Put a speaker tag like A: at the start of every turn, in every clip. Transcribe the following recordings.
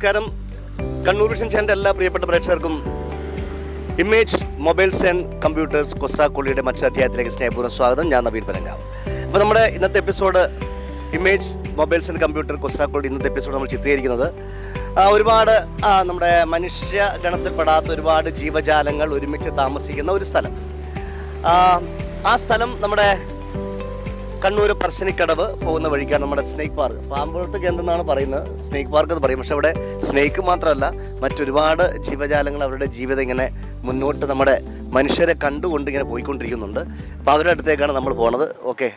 A: നമസ്കാരം. കണ്ണൂർ വിഷൻ ചാനലിൻ്റെ എല്ലാ പ്രിയപ്പെട്ട പ്രേക്ഷകർക്കും ഇമേജ് മൊബൈൽസ് ആൻഡ് കമ്പ്യൂട്ടേഴ്സ് കൊസ്രാക്കുള്ളിയുടെ മറ്റൊരു അധ്യായത്തിലേക്ക് സ്നേഹപൂർവ്വം സ്വാഗതം. ഞാൻ നവീൻ പനങ്കാവ്. അപ്പോൾ നമ്മുടെ ഇന്നത്തെ episode image mobiles and computer കൊസ്രാക്കുള്ളി ഇന്നത്തെ എപ്പിസോഡ് നമ്മൾ ചിത്രീകരിക്കുന്നത് ഒരുപാട് നമ്മുടെ മനുഷ്യഗണത്തിൽപ്പെടാത്ത ഒരുപാട് ജീവജാലങ്ങൾ ഒരുമിച്ച് താമസിക്കുന്ന ഒരു സ്ഥലം. ആ സ്ഥലം നമ്മുടെ കണ്ണൂർ പറശ്ശിനിക്കടവ് പോകുന്ന വഴിക്കാണ് നമ്മുടെ സ്നേക്ക് പാർക്ക്. പാമ്പുളത്ത് എന്തെന്നാണ് പറയുന്നത്, സ്നേക്ക് പാർക്ക് എന്ന് പറയും. പക്ഷെ അവിടെ സ്നേക്ക് മാത്രമല്ല, മറ്റൊരുപാട് ജീവജാലങ്ങൾ അവരുടെ ജീവിതം ഇങ്ങനെ മുന്നോട്ട് നമ്മുടെ മനുഷ്യരെ കണ്ടുകൊണ്ട് ഇങ്ങനെ പോയിക്കൊണ്ടിരിക്കുന്നുണ്ട്. അപ്പോൾ അവരുടെ അടുത്തേക്കാണ് നമ്മൾ പോണത്. ഓക്കെ,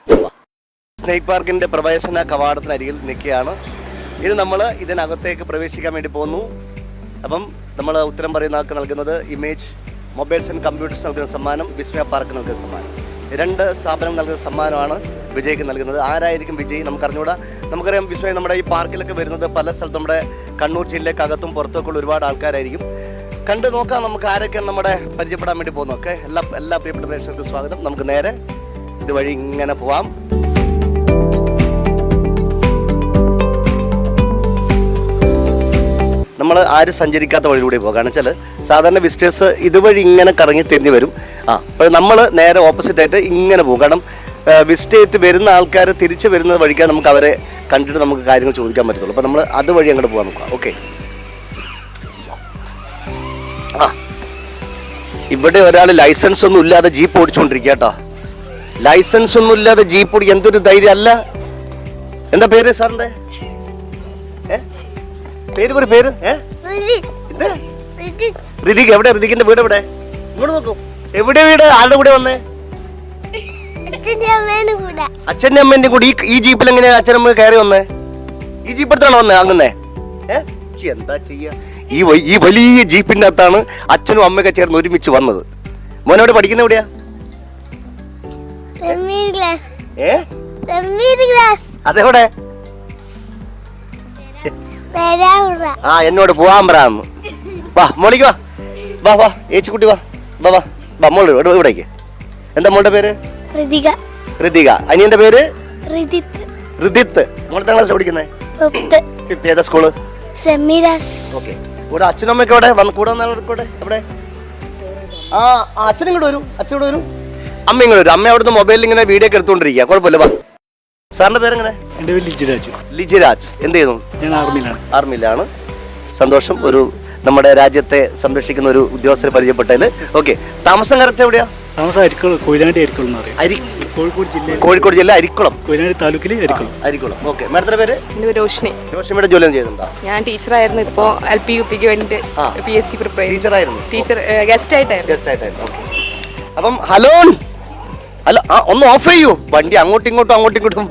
A: സ്നേക്ക് പാർക്കിൻ്റെ പ്രവേശന കവാടത്തിനരികിൽ നിൽക്കുകയാണ്. ഇത് നമ്മൾ ഇതിനകത്തേക്ക് പ്രവേശിക്കാൻ വേണ്ടി പോകുന്നു. അപ്പം നമ്മൾ ഉത്തരം പറയുന്ന ആൾക്ക് നൽകുന്നത് ഇമേജ് മൊബൈൽസ് ആൻഡ് കമ്പ്യൂട്ടേഴ്സ് നൽകുന്ന സമ്മാനം, വിസ്മയ പാർക്ക് നൽകുന്ന സമ്മാനം. രണ്ട് സ്ഥാപനം നൽകുന്ന സമ്മാനമാണ് വിജയ്ക്ക് നൽകുന്നത്. ആരായിരിക്കും വിജയ് നമുക്കറിഞ്ഞൂടാ. നമുക്കറിയാം വിസ്മയ നമ്മുടെ ഈ പാർക്കിലൊക്കെ വരുന്നത് പല സ്ഥലത്തും നമ്മുടെ കണ്ണൂർ ജില്ലക്കകത്തും പുറത്തൊക്കെയുള്ള ഒരുപാട് ആൾക്കാരായിരിക്കും. കണ്ടു നോക്കാം നമുക്ക് ആരൊക്കെയാണ് നമ്മുടെ പരിചയപ്പെടാൻ വേണ്ടി പോകുന്നത്. ഓക്കെ, എല്ലാ പ്രിയപ്പെട്ട പ്രേക്ഷകർക്കും സ്വാഗതം. നമുക്ക് നേരെ ഇതുവഴി ഇങ്ങനെ പോവാം. നമ്മൾ ആരും സഞ്ചരിക്കാത്ത വഴിയിലൂടെ പോകുക. കാരണം വെച്ചാൽ സാധാരണ വിസിറ്റേഴ്സ് ഇതുവഴി ഇങ്ങനെ കറങ്ങി തിരിഞ്ഞ് വരും. അപ്പോൾ നമ്മൾ നേരെ ഓപ്പോസിറ്റായിട്ട് ഇങ്ങനെ പോകും. കാരണം വിസിറ്റ് ചെയ്തിട്ട് വരുന്ന ആൾക്കാർ തിരിച്ച് വരുന്നത് വഴിക്കാൻ നമുക്ക് അവരെ കണ്ടിട്ട് നമുക്ക് കാര്യങ്ങൾ ചോദിക്കാൻ പറ്റത്തുള്ളൂ. അപ്പോൾ നമ്മൾ അതുവഴി അങ്ങോട്ട് പോകാൻ നോക്കാം. ഓക്കെ, ഇവിടെ ഒരാൾ ലൈസൻസ് ഒന്നും ഇല്ലാതെ ജീപ്പ് ഓടിച്ചുകൊണ്ടിരിക്കുക കേട്ടോ. ലൈസൻസ് ഒന്നും ഇല്ലാതെ ജീപ്പ് ഓടിക്കുക എന്തൊരു ധൈര്യം അല്ല. എന്താ പേര് സാറിൻ്റെ? പേര് പറ, പേര് ഋതിക്. എവിടെ ഋതിക്കിന്റെ വീട്? എവിടെ? ഇങ്ങോട്ട് നോക്കൂ. എവിടെ വീട്? ആരുടെ കൂടെ വന്നേ? അച്ഛൻ്റെ അമ്മേന്റെ കൂടി. ഈ ജീപ്പിൽ എങ്ങനെയാ അച്ഛനമ്മ കയറി വന്നേ? ഈ ജീപ്പ് എടുത്താണ് വന്നേ അങ്ങന്നേ? എന്താ ചെയ്യാ, ഈ വലിയ ജീപ്പിന്റെ അകത്താണ് അച്ഛനും അമ്മയൊക്കെ ചേർന്ന് ഒരുമിച്ച് വന്നത്. മോനോട് പഠിക്കുന്ന എവിടെയാ? അതെവിടെ? എന്നോട് പോവാൻ പറയാന്ന്. വാ മോളിക്ക് വാ, വാ വാ ഏച്ചിക്കുട്ടി വാ, വാ വാ വാ മോള് ഇവിടേക്ക്. എന്താ മോളുടെ പേര്? ഋതിക. അനിയന്റെ പേര് ഋതിത്ത്. മോളെ ക്ലാസ് പഠിക്കുന്നത്? ഏതാ സ്കൂള്? ഓക്കെ. ഇവിടെ അച്ഛനും അമ്മയൊക്കെ എവിടെ വന്ന് കൂടെ വന്നൂടെ? എവിടെ? അച്ഛനും ഇങ്ങോട്ട് വരും, അച്ഛൻ ഇവിടെ വരും, അമ്മ ഇങ്ങോട്ട് വരും. അമ്മ അവിടുന്ന് മൊബൈലിൽ ഇങ്ങനെ വീഡിയോ ഒക്കെ എടുത്തോണ്ടിരിക്കുക. കുഴപ്പമില്ല, വാ. സാറിന്റെ പേരെങ്ങനെ?
B: എൻ്റെ പേര് ലിജിരാജ്.
A: ലിജിരാജ്. എന്ത് ചെയ്യുന്നു? ഞാൻ ആർമിയിലാണ്. സന്തോഷം. ഒരു നമ്മുടെ രാജ്യത്തെ സംരക്ഷിക്കുന്ന ഒരു ഉദ്യോഗസ്ഥരെ പരിചയപ്പെട്ടതിൽ. ഓക്കെ, താമസം കറക്റ്റ് എവിടെയാ?
B: താമസം അരിക്കുളം, കൊയിലാണ്ടി അരിക്കുളം എന്ന് പറയും.
A: കോഴിക്കോട് ജില്ല അരിക്കുളം,
B: കൊയിലാണ്ടി താലൂക്കിൽ
A: അരിക്കുളം. ഓക്കെ, മാഡത്തിന്റെ പേര്?
C: എൻ്റെ പേര് രോഷിനി.
A: രോഷിനിയുടെ ജോലി ചെയ്യുന്നുണ്ടോ?
C: ഞാൻ ടീച്ചറായിരുന്നു. ഇപ്പോൾ LP UPക്ക് വേണ്ടി PSC പ്രിപ്പയർ. ടീച്ചർ ഗസ്റ്റ് ആയിട്ടായിരുന്നു.
A: അപ്പം ഹലോ അല്ല, ഒന്ന് ഓഫ് ചെയ്യൂ. വണ്ടി അങ്ങോട്ടും ഇങ്ങോട്ടും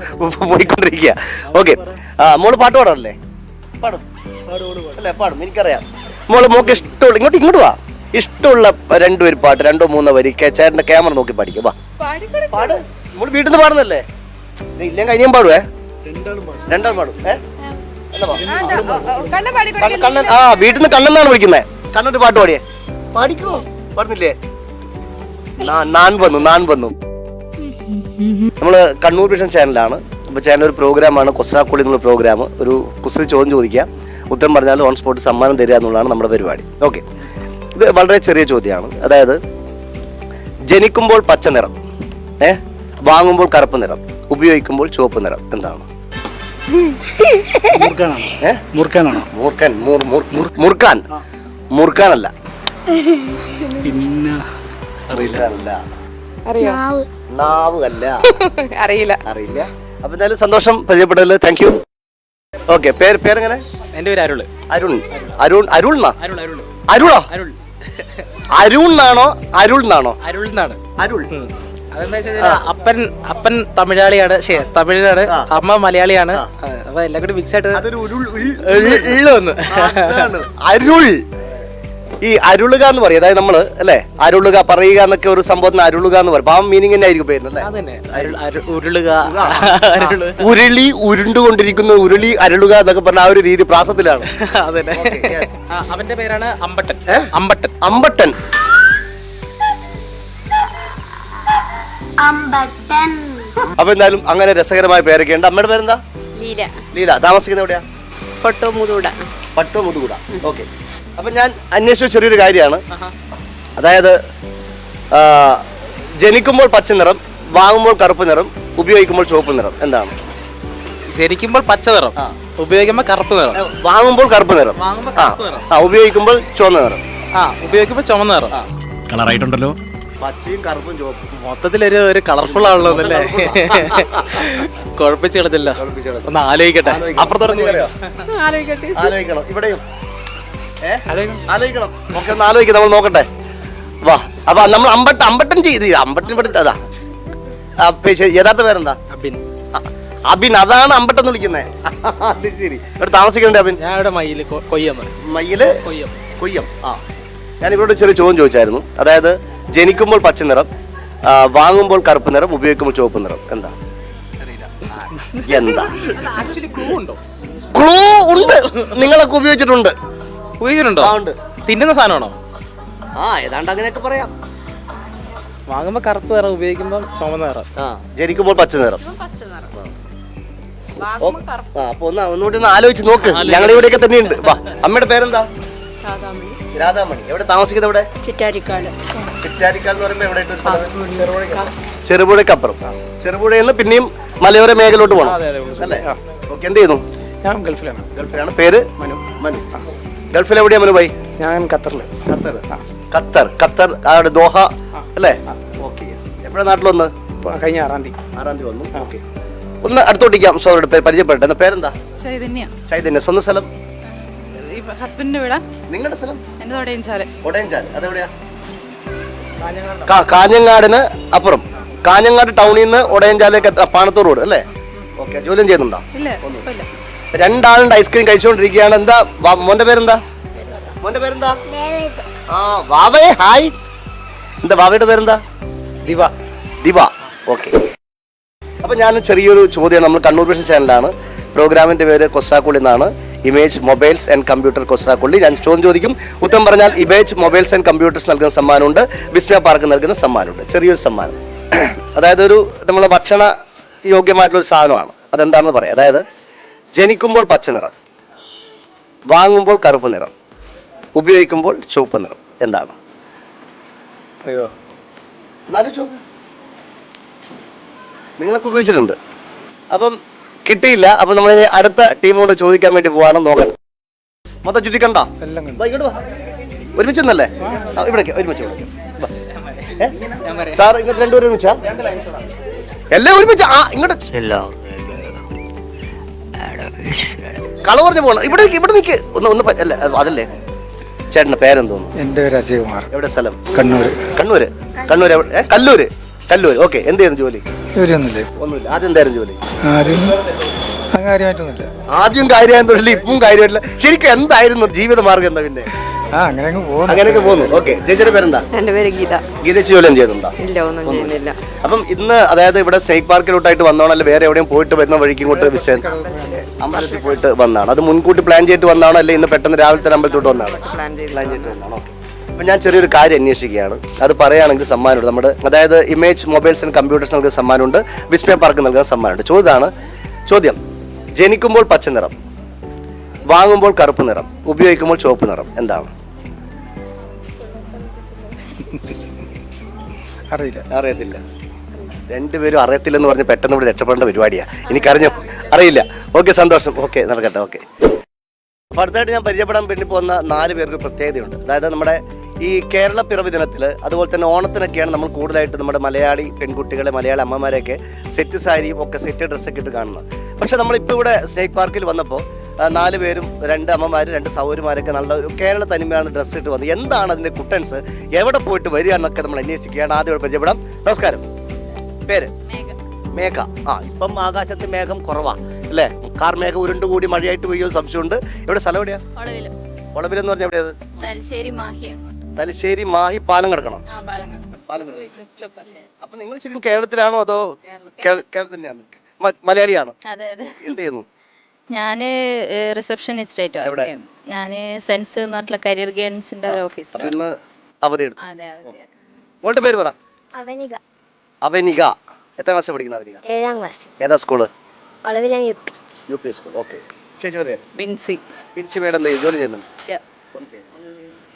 A: പോയിക്കൊണ്ടിരിക്കുക. ഓക്കെ, മോള് പാട്ട് പാടാറല്ലേ? പാടും അല്ലേ? പാടും, എനിക്കറിയാം. മോക്ക് ഇഷ്ടമുള്ള ഇങ്ങോട്ട് വാ. ഇഷ്ടമുള്ള രണ്ടുപേര് പാട്ട്, 2-3 വരി ചേട്ടൻ്റെ ക്യാമറ നോക്കി പാടിക്കും. വാ, പാട്. മോള് വീട്ടിൽ നിന്ന് പാടുന്നല്ലേ? ഇല്ലേ കഴിഞ്ഞാൽ പാടുവേ? രണ്ടാൾ പാടും. കണ്ണൻ. വീട്ടിൽ നിന്ന് കണ്ണെന്നാണ് വിളിക്കുന്നത്. കണ്ണൊരു പാട്ട് പാടിയേ. പാടിക്കോ. പാടുന്നില്ലേ? നാൻ വന്നു. നമ്മൾ കണ്ണൂർ വിഷൻ ചാനലാണ്. അപ്പോൾ ചാനൽ ഒരു പ്രോഗ്രാമാണ്, കൊസ്രാക്കുള്ളി എന്നുള്ള പ്രോഗ്രാം. ഒരു കുസൃതി ചോദ്യം ചോദിക്കുക, ഉത്തരം പറഞ്ഞാൽ ഓൺ സ്പോട്ട് സമ്മാനം തരിക എന്നുള്ളതാണ് നമ്മുടെ പരിപാടി. ഓക്കെ, ഇത് വളരെ ചെറിയ ചോദ്യമാണ്. അതായത് ജനിക്കുമ്പോൾ പച്ച നിറം, വാങ്ങുമ്പോൾ കറുപ്പ് നിറം, ഉപയോഗിക്കുമ്പോൾ ചുവപ്പ് നിറം. എന്താണ്? മുറുക്കാനല്ല. നാവ് അല്ല. അറിയില്ല. അപ്പൊ എന്തായാലും സന്തോഷം പരിചയപ്പെട്ടതിൽ. Thank you. ഓക്കെ, പേരെങ്ങനെ?
D: എന്റെ പേര് അരുൾ.
A: അരുളാണോ? അരുൾ.
D: അതെന്താ വെച്ചാൽ അപ്പൻ തമിഴാളിയാണ്, തമിഴിലാണ്, അമ്മ മലയാളിയാണ്. അപ്പൊ എല്ലാം കൂടി മിക്സ് ആയിട്ട് വന്നു
A: അരുൾ. ഈ അരുളുക എന്ന് പറയും, അതായത് നമ്മള് അല്ലെ അരുളുക പറയുക എന്നൊക്കെ ഒരു സംഭവത്തിന് അരുളുക എന്ന് പറയും. ആ മീനിങ് തന്നെ ആയിരിക്കും പേരിനല്ലേ? ഉരുളി ഉരുണ്ടുകൊണ്ടിരിക്കുന്ന ഉരുളി അരുളുക എന്നൊക്കെ പറഞ്ഞ ആ ഒരു രീതി പ്രാസത്തിലാണ്.
D: അവന്റെ പേരാണ് അമ്പട്ടൻ.
A: അപ്പൊ എന്തായാലും അങ്ങനെ രസകരമായ പേരൊക്കെ ഉണ്ട്. അമ്മയുടെ പേരെന്താ? ലീല. താമസിക്കുന്ന എവിടെയാ? പട്ടോ മുതുകുട. ഓക്കെ. അപ്പം ഞാൻ അന്വേഷിച്ച ചെറിയൊരു കാര്യമാണ്. അതായത് ജനിക്കുമ്പോൾ പച്ച നിറം, വാങ്ങുമ്പോൾ കറുപ്പ് നിറം, ഉപയോഗിക്കുമ്പോൾ ചുവപ്പ് നിറം. എന്താണ്?
D: ജനിക്കുമ്പോൾ പച്ച നിറം, ഉപയോഗിക്കുമ്പോൾ കറുപ്പ് നിറം.
A: വാങ്ങുമ്പോൾ കറുപ്പ് നിറം, ഉപയോഗിക്കുമ്പോൾ ചുവന്ന നിറം.
D: ഉപയോഗിക്കുമ്പോൾ ചുമന്ന നിറം.
B: കളറായിട്ടുണ്ടല്ലോ.
A: പച്ചയും കറുപ്പും ചുവപ്പും
D: മൊത്തത്തിലൊരു കളർഫുൾ ആണല്ലോ എന്നല്ലേ? കുഴപ്പിച്ച് കളത്തില്ല. ഒന്ന് ആലോചിക്കട്ടെ. അപ്പുറത്തോടെ
A: ആലോചിക്കണം. ഇവിടെയും ആലോചിക്കണം. ഓക്കെ, ഒന്ന് ആലോചിക്കാം. നമ്മൾ നോക്കട്ടെ. വാ. അപ്പൊ നമ്മൾ അമ്പട്ടൻ ചെയ്ത് അമ്പട്ടൻ പഠിത്ത അതാ. യഥാർത്ഥ പേരെന്താ? അബിൻ. അതാണ് അമ്പട്ടൻ വിളിക്കുന്നത്. അത് ശരി. ഇവിടെ താമസിക്കണ്ടേ അബിൻ?
D: ഞാൻ ഇവിടെ
A: മയില് കൊയ്യം. ഞാൻ ഇവരോട് ചെറിയ ചോദ്യം ചോദിച്ചായിരുന്നു. അതായത് ജനിക്കുമ്പോൾ പച്ച നിറം, വാങ്ങുമ്പോൾ കറുപ്പ് നിറം, ഉപയോഗിക്കുമ്പോൾ ചുവപ്പ് നിറം. എന്താ? എന്താ ക്ലൂ ഉണ്ട്? നിങ്ങളൊക്കെ ഉപയോഗിച്ചിട്ടുണ്ട്?
D: ഉപയോഗിച്ചിട്ടുണ്ടോ? തിന്നുന്ന സാധനമാണോ?
A: ഏതാണ്ട് അങ്ങനെയൊക്കെ പറയാം.
D: വാങ്ങുമ്പോ കറുപ്പ് നിറം, ഉപയോഗിക്കുമ്പോ ചുമന്ന നിറം.
A: ജനിക്കുമ്പോൾ പച്ച നിറം. അപ്പൊ ഒന്നുകൂടി ഒന്ന് ആലോചിച്ച് നോക്ക്. ഞങ്ങൾ ഇവിടെയൊക്കെ തന്നെയുണ്ട്. വാ. അമ്മയുടെ പേരെന്താ? രാധാമണി. എവിടെ താമസിക്കുന്നത്? ഇവിടെ ചിറ്റാരിക്കാൽ എന്ന് പറയുമ്പോ എവിടെ? ചെറുപുഴക്കപ്പുറം. ചെറുപുഴയിൽ നിന്ന് പിന്നെയും മലയോര മേഖലയിലോട്ട് പോകണം അല്ലേ? ഓക്കെ. എന്ത് ചെയ്യുന്നു?
B: ഞാൻ ഗൾഫിലാണ്.
A: ഗൾഫിലാണ്. പേര്? മനു. ഗൾഫിൽ എവിടെയാ മനു ഭായി?
B: ഞാൻ ഖത്തറില്.
A: ഖത്തർ അവിടെ ദോഹ അല്ലേ? ഓക്കെ. എപ്പോഴാണ് നാട്ടിൽ വന്ന്?
B: കഴിഞ്ഞ 6-ാം തീയതി
A: വന്നു. ഓക്കെ. ഒന്ന് അടുത്തോട്ടിക്കാം. സോറിയുടെ പേര് പരിചയപ്പെടട്ടെ. എന്താ പേരെന്താ? ചൈതന്യ. സ്വന്തം സ്ഥലം?
C: ഹസ്ബൻഡിന്റെ വീടാ.
A: നിങ്ങളുടെ സ്ഥലം?
C: എന്റെ ഒടയഞ്ചാല്.
A: അതെവിടെയാ? കാഞ്ഞങ്ങാടിന് അപ്പുറം. കാഞ്ഞങ്ങാട് ടൗണിൽ നിന്ന് ഒടയഞ്ചാലേക്ക് പാണത്തൂർ റോഡ് അല്ലേ? ഓക്കെ. ജോലിയും ചെയ്യുന്നുണ്ടോ? രണ്ടാളുണ്ട് ഐസ്ക്രീം കഴിച്ചുകൊണ്ടിരിക്കുകയാണ്. എന്താ മോന്റെ പേരെന്താ? വാവേ ഹായ്. എന്താ വാവയുടെ പേരെന്താ? ദിവ. ഓക്കെ. അപ്പൊ ഞാൻ ചെറിയൊരു ചോദ്യമാണ്. നമ്മൾ കണ്ണൂർ വിഷൻ ചാനലാണ്. പ്രോഗ്രാമിന്റെ പേര് കൊസ്രാക്കുള്ളി എന്നാണ്. ഇമേജ് മൊബൈൽസ് ആൻഡ് കമ്പ്യൂട്ടർ കൊസ്രാക്കുള്ളി. ഞാൻ ചോദ്യം ചോദിക്കും, ഉത്തരം പറഞ്ഞാൽ ഇമേജ് മൊബൈൽസ് ആൻഡ് കമ്പ്യൂട്ടേഴ്സ് നൽകുന്ന സമ്മാനമുണ്ട്, വിസ്മയ പാർക്ക് നൽകുന്ന സമ്മാനമുണ്ട്. ചെറിയൊരു സമ്മാനം. അതായത് നമ്മളെ ഭക്ഷണ യോഗ്യമായിട്ടുള്ളൊരു സാധനമാണ്. അതെന്താണെന്ന് പറയാം. അതായത് ജനിക്കുമ്പോൾ പച്ച നിറം, വാങ്ങുമ്പോൾ കറുപ്പ് നിറം, ഉപയോഗിക്കുമ്പോൾ ചുവപ്പ് നിറം. എന്താണ്? നിങ്ങളൊക്കെ ഉപയോഗിച്ചിട്ടുണ്ട്. അപ്പം കിട്ടിയില്ല. അപ്പം നമ്മൾ അടുത്ത ടീമിനോട് ചോദിക്കാൻ വേണ്ടി പോവാണ്. നോക്കാം. മൊത്തം ചുറ്റിക്കണ്ടോ? ഒരുമിച്ച് ഒന്നല്ലേ? ഇവിടെ ഒരുമിച്ച് സാർ. ഇങ്ങോട്ട് രണ്ടുപേരും ഒരുമിച്ചാ? എല്ലാം ഒരുമിച്ച്. ഇങ്ങോട്ട് കള പറഞ്ഞു പോകണം. ഇവിടെ നിൽക്ക്. ഒന്ന് അല്ല അതല്ലേ? ചേട്ടന്റെ പേരെന്തോന്നു?
B: എന്റെ പേര് അജയകുമാർ.
A: എവിടെ സ്ഥലം?
B: കണ്ണൂര്.
A: കല്ലൂർ. ഓക്കെ. എന്ത് ചെയ്യുന്നു ജോലി?
B: ഒന്നുമില്ല.
A: ആദ്യം എന്തായിരുന്നു ജോലി?
B: കാര്യമായിട്ടൊന്നുമില്ല.
A: ആദ്യം കാര്യമായിരുന്നില്ല, ഇപ്പം കാര്യമായിട്ടില്ല. ശരിക്കും എന്തായിരുന്നു ജീവിത മാർഗം? എന്താ പിന്നെ? അങ്ങനെയൊക്കെ പോകുന്നു. ഓക്കെ. ചേച്ചിയുടെ പേരെന്താ?
C: എന്റെ പേര് ഗീത.
A: ഗീതച്ച് ജോലിയും ചെയ്യുന്നുണ്ടോ?
C: ഇല്ല, ഒന്നും ചെയ്യുന്നില്ല.
A: അപ്പം ഇന്ന് അതായത് ഇവിടെ സ്നേക് പാർക്കിലോട്ടായിട്ട് വന്നോണോ, വേറെ എവിടെയും പോയിട്ട് വരുന്ന വഴിക്ക് ഇങ്ങോട്ട് അമ്പലത്തിൽ പോയിട്ട് വന്നാണ്? അത് മുൻകൂട്ടി പ്ലാൻ ചെയ്തിട്ട് വന്നാണോ, അല്ലെ ഇന്ന് പെട്ടെന്ന് രാവിലെ തന്നെ അമ്പലത്തോട്ട് വന്നാണ്? പ്ലാൻ ചെയ്തിട്ട് വന്നാണ്. ഓക്കെ. അപ്പം ഞാൻ ചെറിയൊരു കാര്യം അന്വേഷിക്കുകയാണ്. അത് പറയുകയാണെങ്കിൽ സമ്മാനമുണ്ട്. നമ്മുടെ അതായത് ഇമേജ് മൊബൈൽസ് ആൻഡ് കമ്പ്യൂട്ടേഴ്സ് നൽകുന്ന സമ്മാനമുണ്ട്, വിസ്മയ പാർക്ക് നൽകുന്ന സമ്മാനമുണ്ട്. ചോദ്യം ജനിക്കുമ്പോൾ പച്ച നിറം, വാങ്ങുമ്പോൾ കറുപ്പ് നിറം, ഉപയോഗിക്കുമ്പോൾ ചുവപ്പ് നിറം. എന്താണ്? അറിയത്തില്ല. രണ്ടുപേരും അറിയത്തില്ലെന്ന് പറഞ്ഞ് പെട്ടെന്ന് ഇവിടെ രക്ഷപ്പെടേണ്ട പരിപാടിയാണ്. അറിയില്ല. ഓക്കെ, സന്തോഷം. ഓക്കെ, നടക്കട്ടെ. ഓക്കെ. അപ്പോൾ അടുത്തായിട്ട് ഞാൻ പരിചയപ്പെടാൻ വേണ്ടി പോകുന്ന 4 പേർക്ക് പ്രത്യേകതയുണ്ട്. അതായത് നമ്മുടെ ഈ കേരള പിറവി ദിനത്തിൽ, അതുപോലെ തന്നെ ഓണത്തിനൊക്കെയാണ് നമ്മൾ കൂടുതലായിട്ട് നമ്മുടെ മലയാളി പെൺകുട്ടികളെ, മലയാളി അമ്മമാരെയൊക്കെ സെറ്റ് സാരിയും ഒക്കെ സെറ്റ് ഡ്രസ്സൊക്കെ ഇട്ട് കാണുന്നത്. പക്ഷെ നമ്മളിപ്പോൾ ഇവിടെ സ്നേക് പാർക്കിൽ വന്നപ്പോൾ 4 പേരും 2 അമ്മമാരും 2 സഹോദരിമാരൊക്കെ നല്ല ഒരു കേരള തനിമയാണ് ഡ്രസ്സ് ഇട്ട് വന്നത്. എന്താണ് അതിൻ്റെ കുട്ടൻസ്, എവിടെ പോയിട്ട് വരിക എന്നൊക്കെ നമ്മൾ അന്വേഷിക്കുകയാണ്. ആദ്യം പരിചയപ്പെടാം. നമസ്കാരം. പേര്? മേഘ. ഇപ്പം ആകാശത്ത് മേഘം കുറവാ അല്ലേ? കാർമേഘം ഉരുണ്ടുകൂടി മഴയായിട്ട് പെയ്യുന്ന സംശയമുണ്ട്. ഇവിടെ സ്ഥലം എവിടെയാ? ഒളവിലെന്ന് പറഞ്ഞാൽ എവിടെയത്? തലശ്ശേരി മാഹി. പാലം കിടക്കണം. അപ്പൊ നിങ്ങൾ ശരിക്കും കേരളത്തിലാണോ അതോ കേരളത്തിൽ തന്നെയാണ്? മലയാളിയാണോ? എന്ത് ചെയ്യുന്നു?
E: ഞാന് റിസപ്ഷനിസ്റ്റ് ആയിട്ട്. ഞാന് സെൻസ് എന്ന് പറഞ്ഞിട്ടുള്ള കരിയർ ഗൈഡൻസിന്റെ ഓഫീസിലാണ്.
A: അവധി എടുത്തു. മോളുടെ പേര് പറ. അവനിക. എത്ര ക്ലാസ് പഠിക്കുന്ന? അവനിക
F: 7ാം ക്ലാസ്.
A: ഏതാ school?
F: Olavilam
A: U P school. Okay. ചേച്ചിയുടെ പേര്
E: ബിൻസി.
A: ബിൻസി മേഡം എന്ത് ചെയ്യും? ജോലി ചെയ്യുന്നു.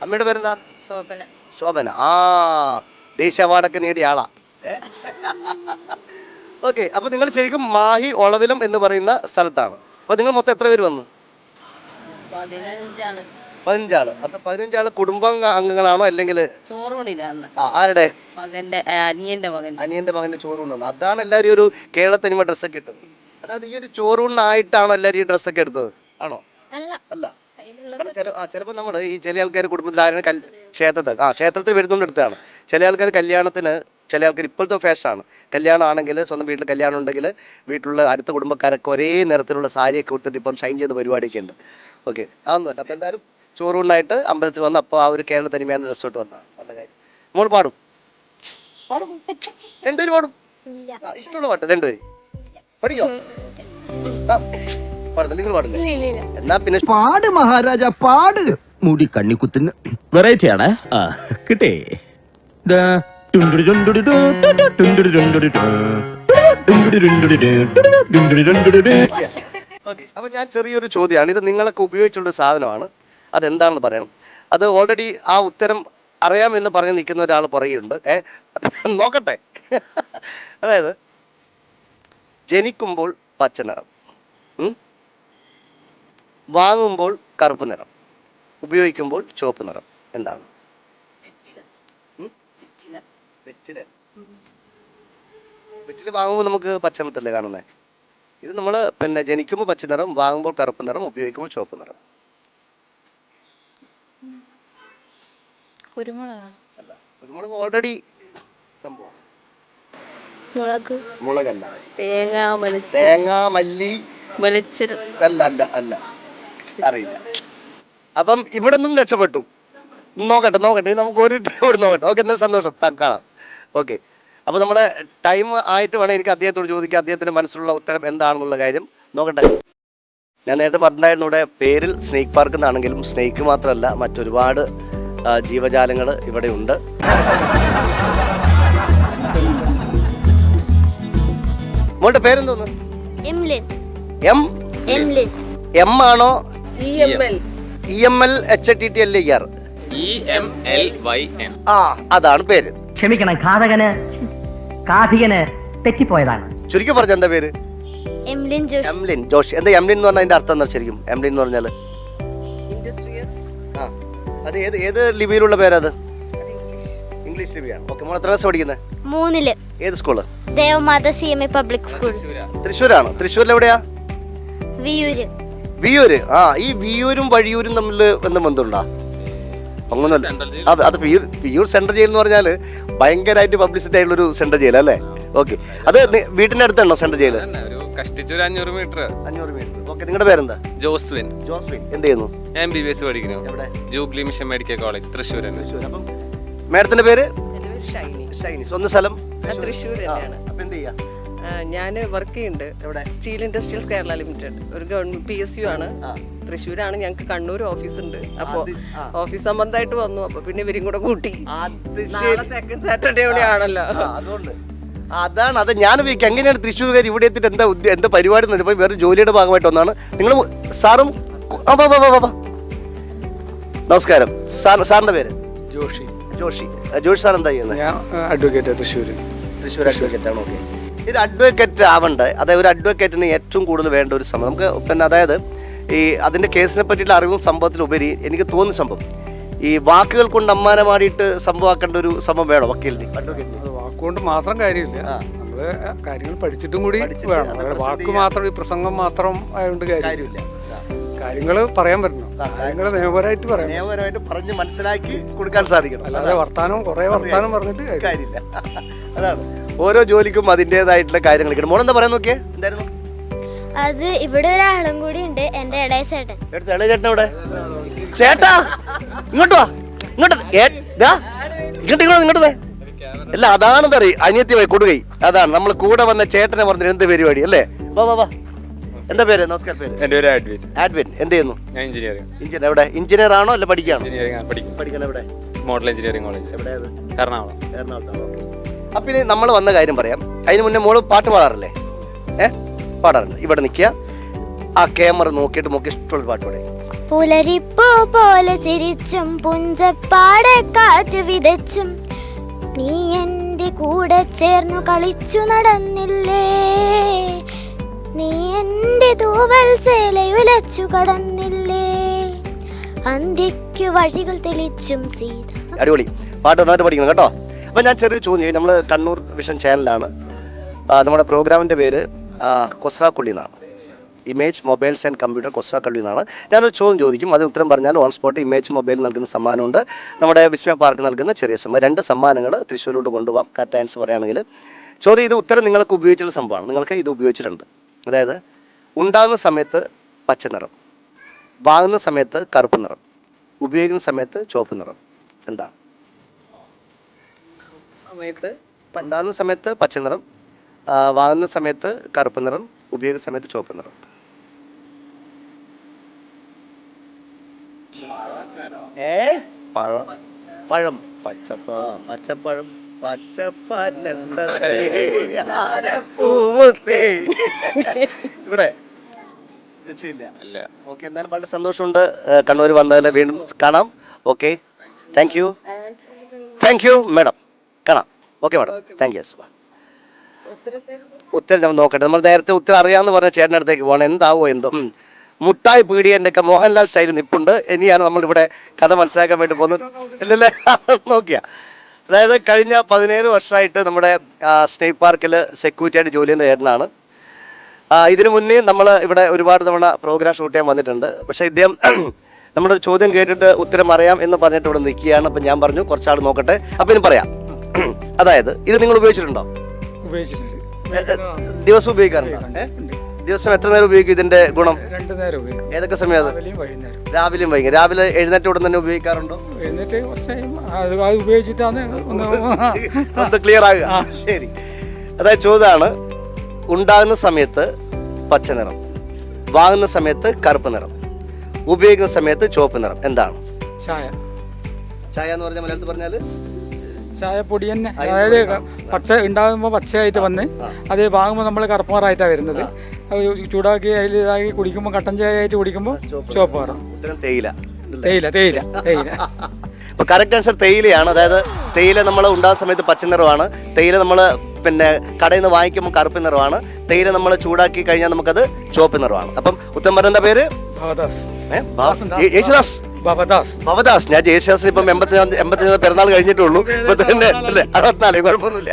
A: അമ്മയുടെ പേരെന്താ?
E: ശോഭന.
A: ശോഭന. ആ, ദേശീയ അവാർഡൊക്കെ നേടിയ ആളാ. ഓക്കെ, അപ്പൊ നിങ്ങൾ ശരിക്കും മാഹി ഒളവിലം എന്ന് പറയുന്ന സ്ഥലത്താണ്. അപ്പൊ നിങ്ങൾ മൊത്തം എത്ര പേര് വന്നു? 15 ആള്. അപ്പൊ 15 ആള് കുടുംബം അംഗങ്ങളാണോ അല്ലെങ്കിൽ ആരുടെ?
E: അനിയന്റെ
A: മകന്റെ ചോറൂണ്. അതാണ് എല്ലാവരും ഒരു കേരളത്തനിമ ഡ്രസ്സൊക്കെ ഇട്ടത്. അതായത് ഈ ഒരു ചോറൂണിനായിട്ടാണോ എല്ലാവരും ഈ ഡ്രസ്സൊക്കെ എടുത്തത്? ആണോ? അല്ല. ചിലപ്പോൾ നമ്മൾ ഈ ചില ആൾക്കാർ കുടുംബത്തിൽ ആരും ക്ഷേത്രത്തിൽ വരുന്നോണ്ട് എടുത്തതാണ്. ചില ആൾക്കാർ കല്യാണത്തിന്, ചില ആൾക്കാർ ഇപ്പോഴത്തെ ഫാഷനാണ്, കല്യാണം ആണെങ്കിൽ സ്വന്തം വീട്ടിൽ കല്യാണം ഉണ്ടെങ്കിൽ വീട്ടിലുള്ള അടുത്ത കുടുംബക്കാരൊക്കെ ഒരേ നിറത്തിലുള്ള സാരിയൊക്കെ കൊടുത്തിട്ട് ഇപ്പം ഷൈൻ ചെയ്ത പരിപാടിയൊക്കെ ഉണ്ട്. ഓക്കെ, അതൊന്നുമല്ല. അപ്പം എന്തായാലും ചോറൂണിനായിട്ട് അമ്പലത്തിൽ വന്ന് അപ്പോൾ ആ ഒരു കേരള തനിമയാണ് റിസോർട്ട് വന്നതാണ്. നല്ല കാര്യം. മോൾ പാടും? രണ്ടുപേരും പാടും? ഇഷ്ടമുള്ള പാട്ട് രണ്ടുപേരും പഠിക്കോ? പാടത്തില്ല, നിങ്ങൾ പാടില്ല? എന്നാ പിന്നെ
F: പാട് മഹാരാജ പാട്. മുടി കണ്ണിക്കുത്തിന് വെറൈറ്റി ആണ്. കിട്ടേ.
A: അപ്പൊ ഞാൻ ചെറിയൊരു ചോദ്യമാണ്, ഇത് നിങ്ങളൊക്കെ ഉപയോഗിച്ചുള്ള സാധനമാണ്, അതെന്താണെന്ന് പറയണം. അത് ഓൾറെഡി ആ ഉത്തരം അറിയാമെന്ന് പറഞ്ഞ് നിൽക്കുന്ന ഒരാൾ പറയുന്നുണ്ട്. നോക്കട്ടെ. അതായത് ജനിക്കുമ്പോൾ പച്ച നിറം, വാങ്ങുമ്പോൾ കറുപ്പ് നിറം, ഉപയോഗിക്കുമ്പോൾ ചുവപ്പ് നിറം. എന്താണ്? വെറ്റില വാങ്ങുമ്പോൾ നമുക്ക് പച്ച നിറത്തല്ലേ കാണുന്നത്? ഇത് നമ്മൾ പിന്നെ ജനിക്കുമ്പോൾ പച്ച നിറം, വാങ്ങുമ്പോൾ കറുപ്പ് നിറം, ഉപയോഗിക്കുമ്പോൾ ചുവപ്പ് നിറം. അല്ല, കുരുമുളക് ഓൾറെഡി സംഭവം. മുളകല്ല. തേങ്ങ, മല്ലി, അല്ല അല്ല അല്ല, അറിയില്ല. അപ്പം ഇവിടെ നിന്നും രക്ഷപ്പെട്ടു. നോക്കട്ടെ നമുക്ക് ഒരു നോക്കട്ടെ. ഓക്കെ, എന്നാൽ സന്തോഷം, കാണാം. ഓക്കെ, അപ്പോൾ നമ്മുടെ ടൈം ആയിട്ട് വേണം എനിക്ക് അദ്ദേഹത്തോട് ചോദിക്കാം അദ്ദേഹത്തിൻ്റെ മനസ്സിലുള്ള ഉത്തരം എന്താണെന്നുള്ള കാര്യം. നോക്കട്ടെ. ഞാൻ നേരത്തെ പറഞ്ഞിട്ടുണ്ടായിരുന്നു ഇവിടെ പേരിൽ സ്നേക്ക് പാർക്ക് എന്നാണെങ്കിലും സ്നേക്ക് മാത്രമല്ല മറ്റൊരുപാട് ജീവജാലങ്ങൾ ഇവിടെ ഉണ്ട്. മോളുടെ പേരെന്തോന്ന്? എം ആണോ? EMLHTTLER. ആ, അതാണ് പേര്.
G: ക്ഷമിക്കണം, കാഥികന് തെറ്റിപ്പോയതാണ്.
A: ചുരുക്കി പറഞ്ഞ എന്താ പേര്? എംലിൻ ജോഷി. എന്താ എംലിൻ എന്ന് പറഞ്ഞാൽ അതിന്റെ അർത്ഥം എന്താ ശരിക്കും? എംലിൻ എന്ന് പറഞ്ഞാൽ അത് ഏത് ലിപിയിലുള്ള പേരത്? ഇംഗ്ലീഷ് ലിപിയാണ്. ഓക്കെ, മോൾ എത്ര ക്ലാസ് പഠിക്കുന്നത്?
H: 3-ല്.
A: ഏത് school?
H: Devamatha CMA public school.
A: തൃശ്ശൂരാണ്. തൃശ്ശൂരിൽ എവിടെയാ? വിയൂര്. ആ, ഈ വിയൂരും വഴിയൂരും തമ്മിൽ ബന്ധമുണ്ടോ? അങ്ങനല്ല. അത് വിയൂർ സെൻട്രൽ ജയിൽ എന്ന് പറഞ്ഞാൽ ഭയങ്കരമായിട്ട് പബ്ലിസിറ്റി ആയിട്ടുള്ള ഒരു സെൻട്രൽ ജയിൽ അല്ലേ? ഓക്കെ, അത് വീട്ടിന്റെ അടുത്താണോ സെൻട്രൽ ജയിൽ?
I: 500 മീറ്റർ.
A: ഓക്കെ, നിങ്ങളുടെ പേരെന്താ?
I: ജോസ്വിൻ.
A: എന്ത് ചെയ്യുന്നു?
I: ഞാൻ MBBS പഠിക്കുന്നു.
A: എവിടെ?
I: Jubilee mission medical college, Thrissur.
A: അപ്പം മാഡത്തിന്റെ പേര്? ഷൈനി. സ്വന്തം സ്ഥലം?
J: തൃശ്ശൂർ തന്നെയാണ്.
A: അപ്പൊ എന്ത് ചെയ്യാ?
J: ഞാൻ വർക്ക് ചെയ്യുന്നുണ്ട് സ്റ്റീൽ ഇൻഡസ്ട്രീസ് കേരള ലിമിറ്റഡ്. ഒരു ഗവൺമെന്റ് PSU ആണ്. തൃശ്ശൂരാണ്. ഞങ്ങൾക്ക് കണ്ണൂർ ഓഫീസ് ഉണ്ട്. അപ്പോൾ ഓഫീസ് സംബന്ധമായിട്ട് വന്നു. അപ്പൊ പിന്നെ ഇവരും കൂടെ കൂട്ടി. സെക്കൻഡ് സാറ്റർഡേ കൂടെ ആണല്ലോ,
A: അതുകൊണ്ട് അതാണ്. അത് ഞാൻ എങ്ങനെയാണ് തൃശ്ശൂർകാർ ഇവിടെ എത്തിയിട്ട് എന്താ പരിപാടി? വേറെ ജോലിയുടെ ഭാഗമായിട്ട് ഒന്നാണ്. നിങ്ങൾ സാറും നമസ്കാരം. സാറിന്റെ പേര്? ജോഷി സാർ എന്താ ചെയ്യുന്നത്?
B: അഡ്വക്കേറ്റ്. തൃശ്ശൂർ
A: അഡ്വക്കേറ്റ് ആണ്. ഓക്കെ, ഇത് അഡ്വക്കേറ്റ് ആവണ്ടേ? അതായത് ഒരു അഡ്വക്കേറ്റിന് ഏറ്റവും കൂടുതൽ വേണ്ട ഒരു സംഭവം നമുക്ക് പിന്നെ അതായത് ഈ അതിൻ്റെ കേസിനെ പറ്റിയുള്ള അറിവും സംഭവത്തിലുപരി എനിക്ക് തോന്നുന്ന സംഭവം ഈ വാക്കുകൾ കൊണ്ട് അമ്മാനമാടിയിട്ട് സംഭവമാക്കേണ്ട ഒരു സംഭവം വേണം വക്കീലിന്, അഡ്വക്കേറ്റിന്.
B: വാക്കുകൊണ്ട് മാത്രം കാര്യമില്ല, നമ്മള് കാര്യങ്ങൾ പഠിച്ചിട്ടും കൂടി വേണം. വാക്ക് മാത്രം, ഈ പ്രസംഗം മാത്രം ആയതുകൊണ്ട് കാര്യമില്ല. കാര്യങ്ങൾ പറയാൻ പറ്റണം. കാര്യങ്ങൾ നിയമപരമായിട്ട് പറയാം.
A: നിയമപരമായിട്ട് പറഞ്ഞ് മനസ്സിലാക്കി കൊടുക്കാൻ സാധിക്കണം.
B: അല്ലാതെ കുറേ വർത്താനം പറഞ്ഞിട്ട്
A: കാര്യമില്ല. അതാണ് ഓരോ ജോലിക്കും അതിൻ്റെതായിട്ടുള്ള കാര്യങ്ങൾ. മോളെന്താ പറയാൻ നോക്കിയേ? എന്തായിരുന്നു
H: അത്? ഇവിടെ ഒരാളും കൂടി ഉണ്ട്, എന്റെ ഇളയ ചേട്ടൻ.
A: ഇളയ ചേട്ടൻ എവിടെ? ചേട്ടാ ഇങ്ങോട്ട് വാ, ഇങ്ങോട്ട് അല്ല, അതാണ് അറിയ അനിയത്തി പോയി കൊടുകൈ. അതാണ് നമ്മൾ കൂടെ വന്ന ചേട്ടനെ പറഞ്ഞത് എന്ത് പരിപാടി അല്ലേ? വാ. എന്താ പേര്? നമസ്കാരം. പേര്?
I: എൻ്റെ പേര്
A: ആഡ്വിൻ. എന്ത് ചെയ്യുന്നു?
I: ഞാൻ എഞ്ചിനീയറിംഗ്.
A: എവിടെ? എഞ്ചിനീയർ ആണോ അല്ല പഠിക്കാണോ?
I: പഠിക്കണം.
A: എവിടെ?
I: Model engineering college.
A: എവിടെയാണ്?
I: എറണാകുളത്താണ്.
A: അപ്പം ഇനി നമ്മൾ വന്ന കാര്യം പറയാം. അതിന് മുന്നേ മോള് പാട്ട് പാടാറില്ലേ? പാടാറുണ്ട്. ഇവിടെ നിൽക്കുക. ആ ക്യാമറ നോക്കിയിട്ട് നമുക്ക് ഇഷ്ടമുള്ള പാട്ടോടെ.
H: പുലരിപ്പൂ പോലെ ചിരിച്ചും പുഞ്ചപ്പാടെ കാറ്റ് വിതച്ചും നീ എൻ്റെ കൂടെ ചേർന്നു കളിച്ചു നടന്നില്ലേ, നീ എൻ്റെ തൂവൽ ചേലയുലച്ചു കടന്നില്ലേ, അന്ത്യയ്ക്കു വഴികൾ തെളിച്ചും സീത.
A: അടിപൊളി പാട്ട് നന്നായിട്ട് പഠിക്കണം കേട്ടോ. അപ്പം ഞാൻ ചെറിയ ചോദ്യം, നമ്മൾ കണ്ണൂർ വിഷൻ ചാനലാണ്, നമ്മുടെ പ്രോഗ്രാമിൻ്റെ പേര് കൊസ്രാക്കൊള്ളി എന്നാണ്, ഇമേജ് മൊബൈൽസ് ആൻഡ് കമ്പ്യൂട്ടർ കൊസ്രാക്കൊള്ളി എന്നാണ്. ഞാനൊരു ചോദ്യം ചോദിക്കും, അത് ഉത്തരം പറഞ്ഞാൽ ഓൺ സ്പോട്ട് ഇമേജ് മൊബൈൽ നൽകുന്ന സമ്മാനമുണ്ട്, നമ്മുടെ വിസ്മയ പാർക്ക് നൽകുന്ന ചെറിയ സമ്മാനം, 2 സമ്മാനങ്ങൾ തൃശ്ശൂരോട്ട് കൊണ്ടുപോകാം കറക്റ്റ് ആൻസർ പറയുകയാണെങ്കിൽ. ചോദ്യം ഇത് ഉത്തരം നിങ്ങൾക്ക് ഉപയോഗിച്ചുള്ള സംഭവമാണ്, നിങ്ങൾക്ക് ഇത് ഉപയോഗിച്ചിട്ടുണ്ട്. അതായത് ഉണ്ടാകുന്ന സമയത്ത് പച്ച നിറം, വാങ്ങുന്ന സമയത്ത് കറുപ്പ് നിറം, ഉപയോഗിക്കുന്ന സമയത്ത് ചുവപ്പ് നിറം. എന്താണ്? ഉണ്ടാകുന്ന സമയത്ത് പച്ച നിറം, വാങ്ങുന്ന സമയത്ത് കറുപ്പ് നിറം, ഉപയോഗിക്കുന്ന സമയത്ത് ചുവപ്പ് നിറം. പഴം. പഴം. പച്ചപ്പഴം. പച്ചപ്പഴം. ഇവിടെ
I: അല്ല.
A: ഓക്കെ, എന്തായാലും വളരെ സന്തോഷമുണ്ട് കണ്ണൂർ വന്നതിൽ. വീണ്ടും കാണാം. Okay, thank you madam. കാണാം. Okay madam, thank you. ഉത്തരം നമ്മൾ നോക്കട്ടെ. നമ്മൾ നേരത്തെ ഉത്തരം അറിയാമെന്ന് പറഞ്ഞ ചേട്ടൻ്റെ അടുത്തേക്ക് പോകണം. എന്താവോ എന്തോ. മുട്ടായി പീടിയൻ്റെ ഒക്കെ മോഹൻലാൽ സ്റ്റൈൽ നിപ്പുണ്ട്. ഇനിയാണ് നമ്മളിവിടെ കഥ മനസ്സിലാക്കാൻ വേണ്ടി പോകുന്നത്. ഇല്ലല്ലേ? നോക്കിയാ, അതായത് കഴിഞ്ഞ 17 വർഷമായിട്ട് നമ്മുടെ സ്നേക് പാർക്കിൽ സെക്യൂരിറ്റി ആയിട്ട് ജോലി ചെയ്യുന്ന ചേട്ടനാണ്. ഇതിനു മുന്നേ നമ്മൾ ഇവിടെ ഒരുപാട് തവണ പ്രോഗ്രാം ഷൂട്ട് ചെയ്യാൻ വന്നിട്ടുണ്ട്. പക്ഷേ ഇദ്ദേഹം നമ്മുടെ ചോദ്യം കേട്ടിട്ട് ഉത്തരം അറിയാം എന്ന് പറഞ്ഞിട്ട് ഇവിടെ നിൽക്കുകയാണ്. അപ്പം ഞാൻ പറഞ്ഞു കുറച്ചാൾ നോക്കട്ടെ, അപ്പം ഇനി പറയാം. അതായത് ഇത് നിങ്ങൾ ഉപയോഗിച്ചിട്ടുണ്ടോ?
B: ഉപയോഗിച്ചിട്ടുണ്ട്.
A: ദിവസം ഉപയോഗിക്കാറുണ്ടോ? ദിവസം എത്ര നേരം ഉപയോഗിക്കും ഇതിന്റെ ഗുണം?
B: 2 നേരം ഉപയോഗിക്കും.
A: ഏതൊക്കെ സമയം? രാവിലെയും വൈകും. രാവിലെ എഴുന്നേറ്റ് ഉടൻ തന്നെ ഉപയോഗിക്കാറുണ്ടോ?
B: എഴുന്നേറ്റ് കുറച്ച് അത് ഉപയോഗിച്ചിട്ടാണ്
A: ഒന്ന് ക്ലിയർ ആകുക. ശരി, അതായത് ചോദ്യമാണ്, ഉണ്ടാകുന്ന സമയത്ത് പച്ച നിറം, വാങ്ങുന്ന സമയത്ത് കറുപ്പ് നിറം, ഉപയോഗിക്കുന്ന സമയത്ത് ചുവപ്പ് നിറം. എന്താണ്?
B: ചായ.
A: ചായ എന്ന് പറഞ്ഞാൽ മലയാളത്തിൽ പറഞ്ഞാൽ
B: ചായപ്പൊടി തന്നെ. അതായത് പച്ച ഉണ്ടാകുമ്പോൾ പച്ചയായിട്ട് വന്ന് അത് വാങ്ങുമ്പോൾ നമ്മൾ കറുപ്പുമാറായിട്ടാണ് വരുന്നത്. അത് ചൂടാക്കി അതിൽ ഇതാക്കി കുടിക്കുമ്പോൾ കട്ടൻ ചായ ആയിട്ട് കുടിക്കുമ്പോൾ ചുവപ്പ് നിറം.
A: തേയില.
B: തേയില തേയില തേയില
A: അപ്പോൾ കറക്റ്റ് ആൻസർ തേയിലയാണ്. അതായത് തേയില നമ്മൾ ഉണ്ടാകുന്ന സമയത്ത് പച്ച നിറമാണ്, തേയില നമ്മൾ പിന്നെ കടയിൽ നിന്ന് വാങ്ങിക്കുമ്പോൾ കറുപ്പ് നിറമാണ്, തേയില നമ്മൾ ചൂടാക്കി കഴിഞ്ഞാൽ നമുക്കത് ചുവപ്പ് നിറമാണ്. അപ്പം ഉത്തരം പറഞ്ഞ പേര് യേശുദാസ്. ഭവദാസ്. ഞാൻ യേശുദാസിന് ഇപ്പം 85 പിറന്നാൾ കഴിഞ്ഞിട്ടുള്ളൂ. ഇപ്പൊ തന്നെ അല്ലേ 64, കുഴപ്പമൊന്നുമില്ല.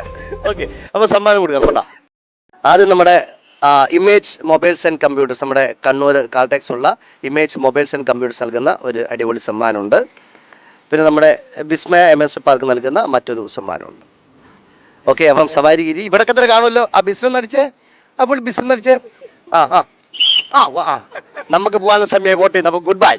A: ഓക്കെ, അപ്പോൾ സമ്മാനം കൊടുക്കാം കേട്ടോ. ആദ്യം നമ്മുടെ ഇമേജ് മൊബൈൽസ് ആൻഡ് കമ്പ്യൂട്ടേഴ്സ്, നമ്മുടെ കണ്ണൂർ കാൽടെക്സ് ഉള്ള ഇമേജ് മൊബൈൽസ് ആൻഡ് കമ്പ്യൂട്ടേഴ്സ് നൽകുന്ന ഒരു അടിപൊളി സമ്മാനമുണ്ട്. പിന്നെ നമ്മുടെ വിസ്മയ MS പാർക്ക് നൽകുന്ന മറ്റൊരു സമ്മാനമുണ്ട്. ഓക്കെ, അപ്പം സവാരിഗിരി ഇവിടെ തന്നെ കാണുമല്ലോ. ആ ബിസിനസ് നടിച്ചേ, അപ്പോൾ ബിസിനസ് നടിച്ചേ. നമുക്ക് പോകാനുള്ള സമയം വോട്ട് ചെയ്യുന്നു. അപ്പോൾ ഗുഡ് ബൈ.